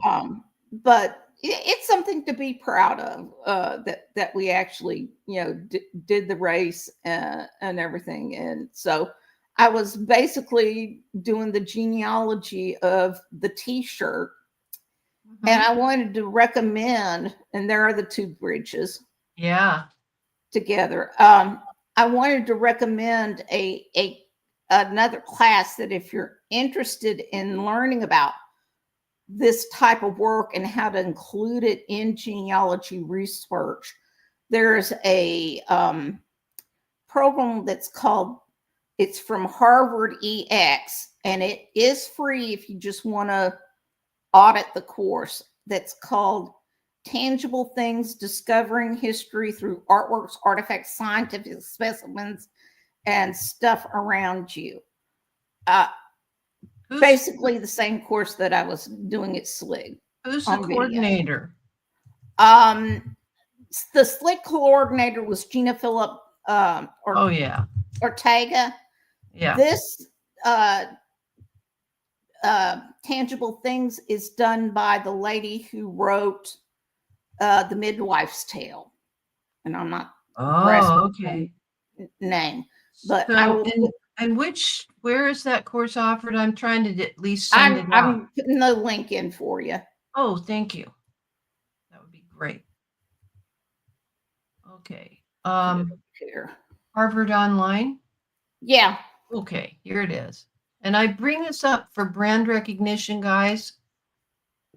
But it's something to be proud of that we actually, did the race and everything. And so I was basically doing the genealogy of the T-shirt. And I wanted to recommend, and there are the two bridges. Yeah. Together. I wanted to recommend another class that if you're interested in learning about this type of work and how to include it in genealogy research, there's a program that's called, it's from Harvard EX, and it is free if you just want to audit the course. That's called Tangible Things, Discovering History Through Artworks, Artifacts, Scientific Specimens, and Stuff Around You. Basically the same course that I was doing at SLIG. Who's the coordinator? The SLIG coordinator was Gina Phillip Ortega. Yeah. This Tangible Things is done by the lady who wrote The Midwife's Tale. And I'm not name. But so, where is that course offered? I'm trying to at least send it out. I'm putting the link in for you. Oh, thank you. That would be great. Okay. Harvard Online? Yeah. Okay, here it is. And I bring this up for brand recognition, guys,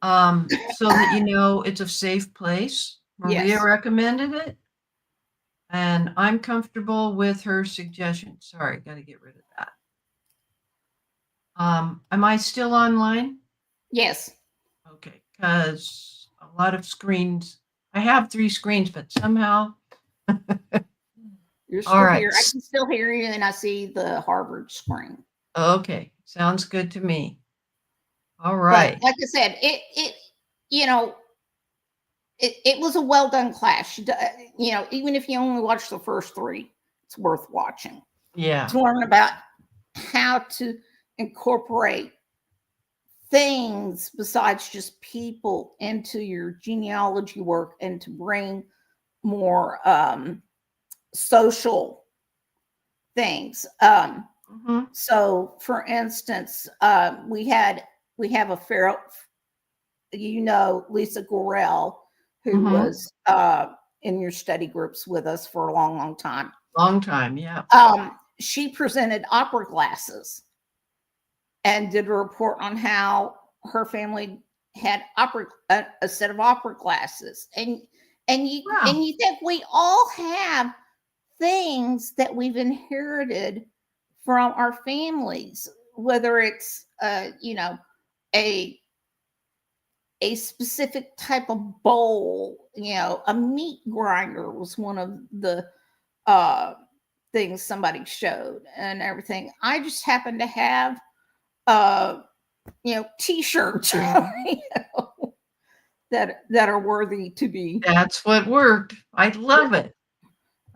so that you know it's a safe place. Maria recommended it, and I'm comfortable with her suggestion. Sorry, got to get rid of that. Am I still online? Yes. Okay, because a lot of screens. I have 3 screens, but somehow. You're still here. I can still hear you, and I see the Harvard screen. Okay, sounds good to me. All right. But like I said, it was a well done class. Even if you only watch the first 3, it's worth watching. Yeah. To learn about how to incorporate things besides just people into your genealogy work and to bring more social things. So for instance, we have a Lisa Gorell, who was in your study groups with us for a long time. Long time, yeah. She presented opera glasses and did a report on how her family had a set of opera glasses. And you think we all have things that we've inherited from our families. whether it's a a specific type of bowl, a meat grinder was one of the uh things somebody showed and everything. I just happen to have uh t-shirts that are worthy to be That's what worked. I love it.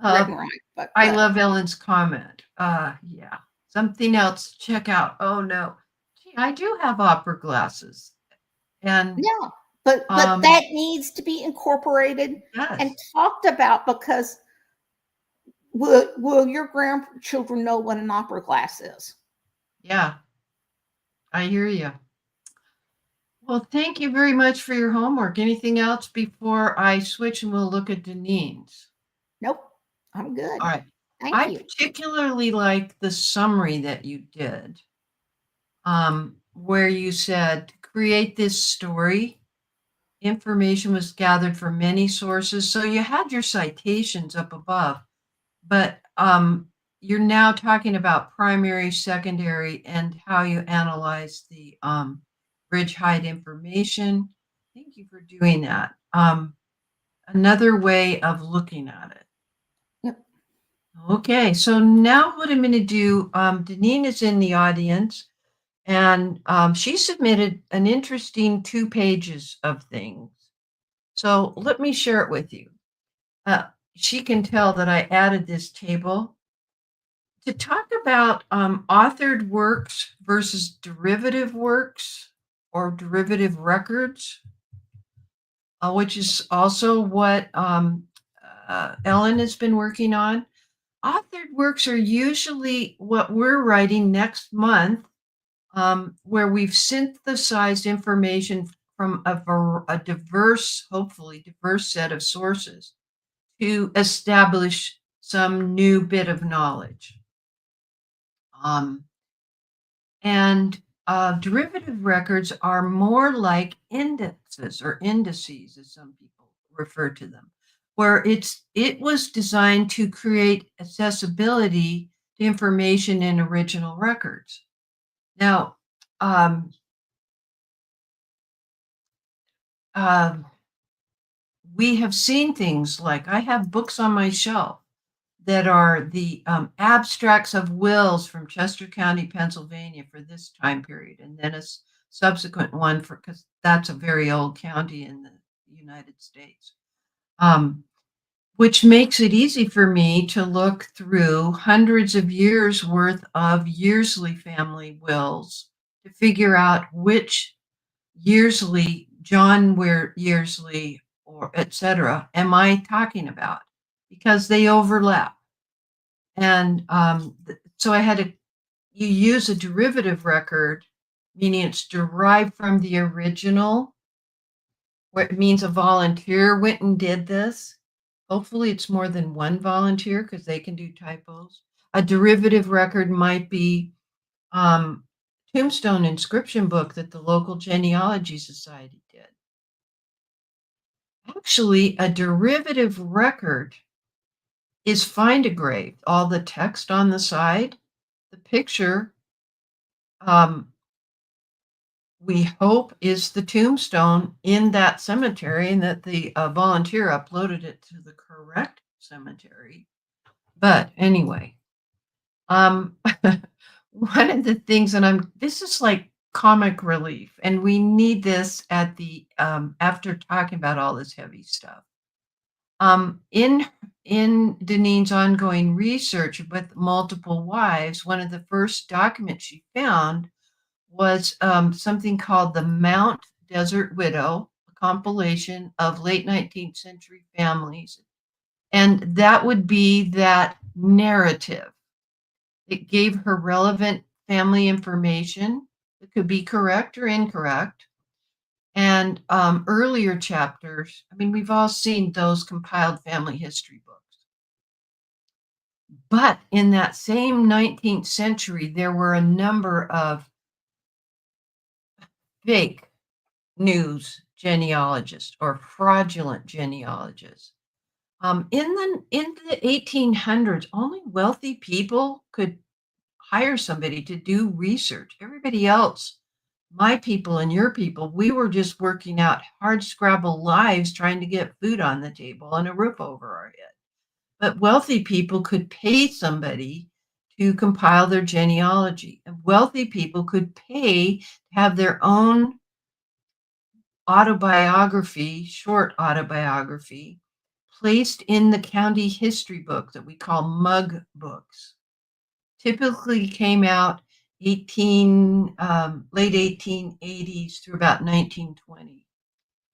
written right. But I love Ellen's comment. Yeah. Something else to check out. Oh no. Gee, I do have opera glasses. And yeah, but that needs to be incorporated and yes. talked about, because will your grandchildren know what an opera glass is? Yeah. I hear you. Well, thank you very much for your homework. Anything else before I switch and we'll look at Deneen's? Nope, I'm good. All right. Thank I you. particularly like the summary that you did, where you said, to create this story, information was gathered from many sources. So you had your citations up above, but you're now talking about primary, secondary, and how you analyze the bridge height information. Thank you for doing that. Another way of looking at it. Yep. Okay, so now what I'm going to do, Deneen is in the audience, and she submitted an interesting 2 pages of things. So let me share it with you. She can tell that I added this table to talk about authored works versus derivative works or derivative records, which is also what Ellen has been working on. Authored works are usually what we're writing next month, where we've synthesized information from a diverse, hopefully diverse set of sources to establish some new bit of knowledge. And derivative records are more like indexes or indices, as some people refer to them, where it was designed to create accessibility to information in original records. Now, we have seen things like, I have books on my shelf that are the abstracts of wills from Chester County, Pennsylvania for this time period, and then a subsequent one for, because that's a very old county in the United States, which makes it easy for me to look through hundreds of years worth of Yearsley family wills to figure out which Yearsley, John Yearsley, or etc. am I talking about, because they overlap. And so I had you use a derivative record, meaning it's derived from the original, where it means a volunteer went and did this. Hopefully it's more than one volunteer because they can do typos. A derivative record might be tombstone inscription book that the local genealogy society did. Actually, a derivative record is find engraved, all the text on the side, the picture, we hope is the tombstone in that cemetery, and that the volunteer uploaded it to the correct cemetery. But anyway, one of the things, and this is like comic relief, and we need this at the after talking about all this heavy stuff. In Deneen's ongoing research with multiple wives, one of the first documents she found was something called the Mount Desert Widow, a compilation of late 19th century families. And that would be that narrative. It gave her relevant family information that could be correct or incorrect. And earlier chapters, I mean, we've all seen those compiled family history books. But in that same 19th century, there were a number of fake news genealogists or fraudulent genealogists. In the 1800s, only wealthy people could hire somebody to do research. Everybody else, my people and your people, we were just working out hard scrabble lives trying to get food on the table and a roof over our head. But wealthy people could pay somebody to compile their genealogy. And wealthy people could pay to have their own autobiography, short autobiography, placed in the county history book that we call mug books. Typically came out late 1880s through about 1920.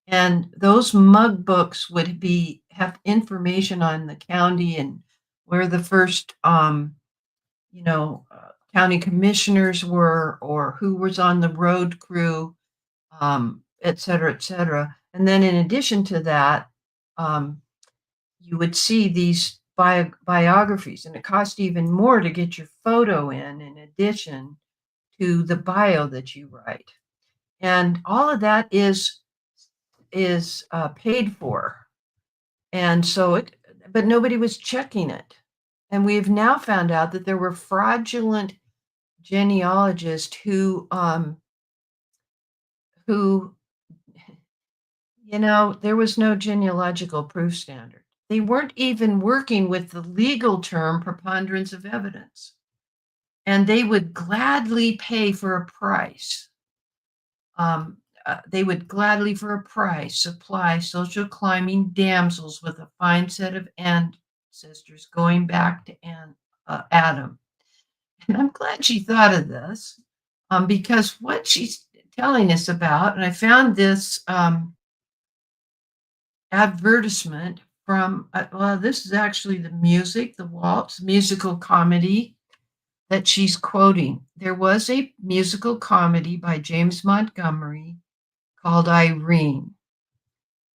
And those mug books would have information on the county and where the first, county commissioners were, or who was on the road crew, et cetera, et cetera. And then in addition to that, you would see these biographies, and it cost even more to get your photo in addition to the bio that you write. And all of that is paid for. And so but nobody was checking it. And we've now found out that there were fraudulent genealogists who, there was no genealogical proof standard. They weren't even working with the legal term preponderance of evidence. And they would gladly pay for a price. They would gladly, for a price, supply social climbing damsels with a fine set of ancestors going back to Adam. And I'm glad she thought of this, because what she's telling us about, and I found this advertisement from, this is actually the waltz musical comedy that she's quoting. There was a musical comedy by James Montgomery called Irene.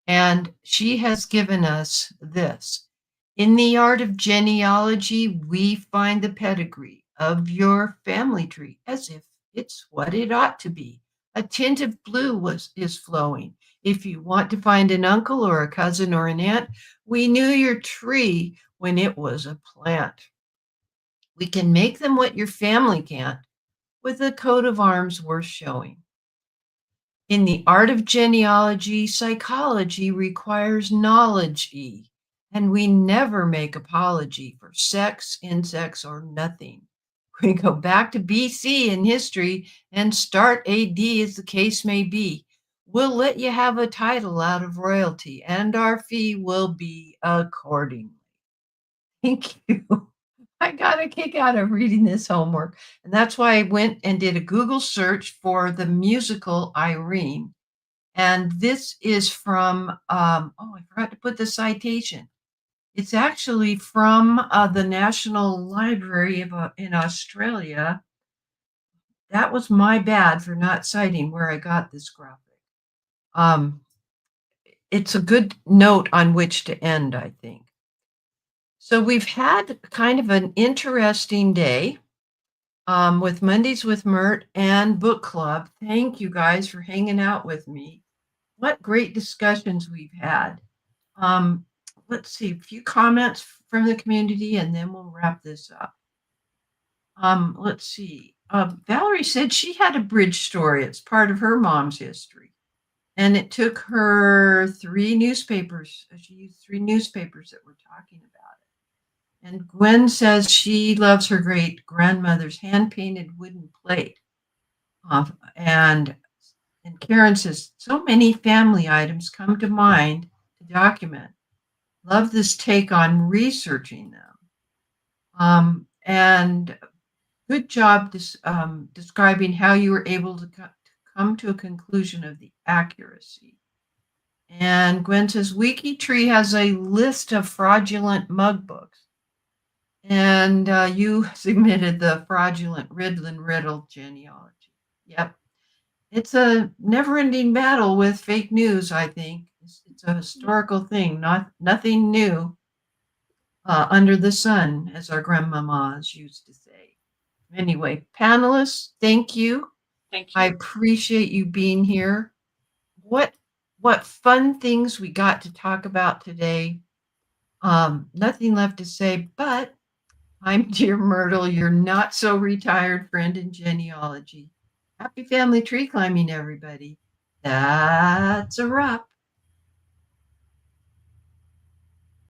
And she has given us this. In the art of genealogy, we find the pedigree of your family tree as if it's what it ought to be. A tint of blue is flowing. If you want to find an uncle or a cousin or an aunt, we knew your tree when it was a plant. We can make them what your family can't, with a coat of arms worth showing. In the art of genealogy, psychology requires knowledge, and we never make apology for sex, insects, or nothing. We go back to BC in history and start AD as the case may be. We'll let you have a title out of royalty, and our fee will be accordingly. Thank you. I got a kick out of reading this homework. And that's why I went and did a Google search for the musical Irene. And this is from, I forgot to put the citation. It's actually from the National Library in Australia. That was my bad for not citing where I got this graphic. It's a good note on which to end, I think. So we've had kind of an interesting day with Mondays with Myrt and book club. Thank you guys for hanging out with me. What great discussions we've had. Let's see, a few comments from the community and then we'll wrap this up. Let's see. Valerie said she had a bridge story. It's part of her mom's history. And it took her 3 newspapers. She used 3 newspapers that were talking about it. And Gwen says she loves her great grandmother's hand-painted wooden plate. And Karen says, so many family items come to mind to document. Love this take on researching them. And good job describing how you were able to come to a conclusion of the accuracy. And Gwen says, WikiTree has a list of fraudulent mug books. And you submitted the fraudulent Ridlin Riddle genealogy. Yep. It's a never-ending battle with fake news, I think. It's a historical thing, nothing new under the sun, as our grandmamas used to say. Anyway, panelists, thank you. Thank you. I appreciate you being here. What fun things we got to talk about today. Nothing left to say, but I'm dear Myrtle, your not so retired friend in genealogy. Happy family tree climbing, everybody. That's a wrap.